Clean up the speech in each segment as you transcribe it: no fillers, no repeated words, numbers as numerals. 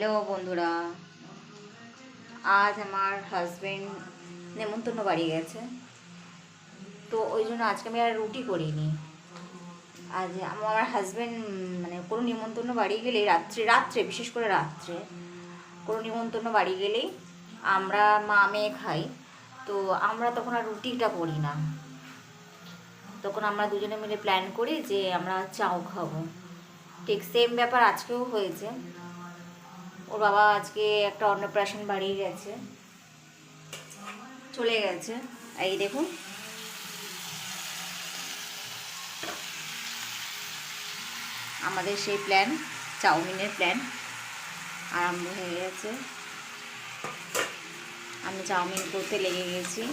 Hello বন্ধুরা, আজ আমার হাজবেন্ড নেমন্তন্ন বাড়ি গেছে, তো ওই জন্য আজকে আমি আর রুটি করিনি। আজ আমার হাজবেন্ড মানে কোনো নিমন্তন্ন বাড়ি গেলেই রাত্রে বিশেষ করে রাত্রে কোনো নিমন্তন্ন বাড়ি গেলেই আমরা মা মেয়ে খাই, তো আমরা তখন আর রুটিটা করি না। তখন আমরা দুজনে মিলে প্ল্যান করি যে আমরা চাউ খাবো। ঠিক সেম ব্যাপার আজকেও হয়েছে। ওর বাবা আজকে একটা অন্নপ্রাশন বাড়ি গেছে, চলে গেছে। এই দেখুন, আমাদের সেই প্ল্যান, চাউমিনের প্ল্যান আরম্ভ হয়ে গেছে। আমি চাউমিন করতে লেগে গেছি।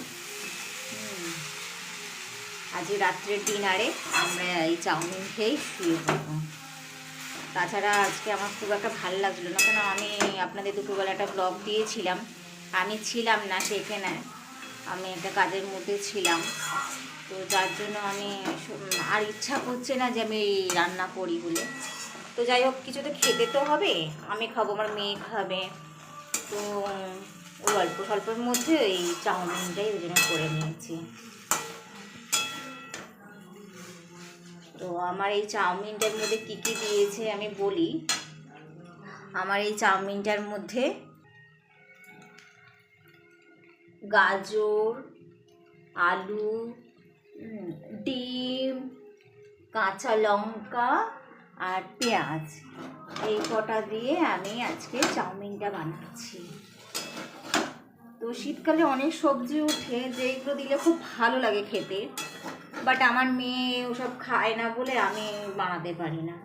আজ রাত্রের ডিনারে আমরা এই চাউমিন খেয়েই শুয়ে পড়বো। তাছাড়া আজকে আমার খুব একটা ভালো লাগছিলো না, কেন আমি আপনাদের দুপুরবেলা একটা ব্লগ দিয়েছিলাম, আমি ছিলাম না সেখানে, আমি একটা কাজের মধ্যে ছিলাম। তো যার জন্য আমি আর ইচ্ছা করছে না যে আমি রান্না করি বলে। তো যাই হোক, কিছু তো খেতে তো হবে, আমি খাবো, আমার মেয়ে খাবে। তো ওই অল্প স্বল্পের মধ্যে এই চাউমিনটাই ওই জন্য করে নিয়েছি। তো আমার এই চাউমিনটার মধ্যে কী কী দিয়েছে আমি বলি। আমার এই চাউমিনটার মধ্যে গাজর, আলু, ডিম, কাঁচা লঙ্কা আর পেঁয়াজ, এই কটা দিয়ে আমি আজকে চাউমিনটা বানাচ্ছি। তো শীতকালে অনেক সবজি ওঠে যেগুলো দিলে খুব ভালো লাগে খেতে, বাট আমার মেয়ে ওসব খায় না বলে আমি বানাতে পারি না।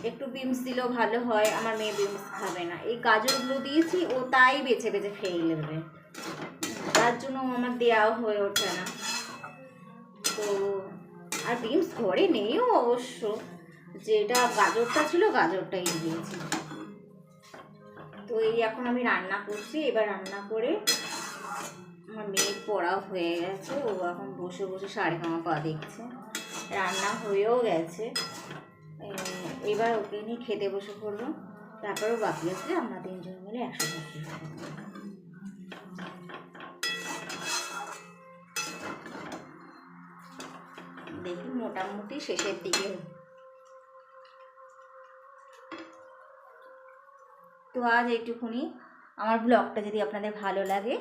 একটু বিমস দিলেও ভালো হয়, আমার মেয়ে বিমস খাবে না। এই গাজরগুলো দিয়েছি, ও তাই বেছে বেছে খেয়ে নেবে, তার জন্য আমার দেওয়া হয়ে ওঠে না। তো আর বিমস ঘরে নেইও অবশ্য, যেটা গাজরটা ছিল গাজরটাই দিয়েছি। তো এই এখন আমি রান্না করছি। এবার রান্না করে আমার মেয়ে পড়া হয়ে গেছে, ও এখন বসে বসে সারেগামাপা দেখছে। রান্না হয়েও গেছে, এবার ওকে নিয়ে খেতে বসে পড়বো। তারপরেও বাকি আসলে আমরা তিনজন মিলে একসাথে খাবো। দেখি মোটামুটি শেষের দিকে। তো আজ এইটুকুনি। আমার ব্লগটা যদি আপনাদের ভালো লাগে,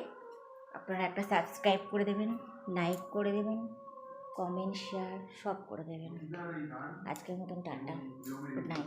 আপনারা একটা সাবস্ক্রাইব করে দেবেন, লাইক করে দেবেন, কমেন্ট শেয়ার সব করে দেবেন। আজকের মতন টাটা, গুড নাইট।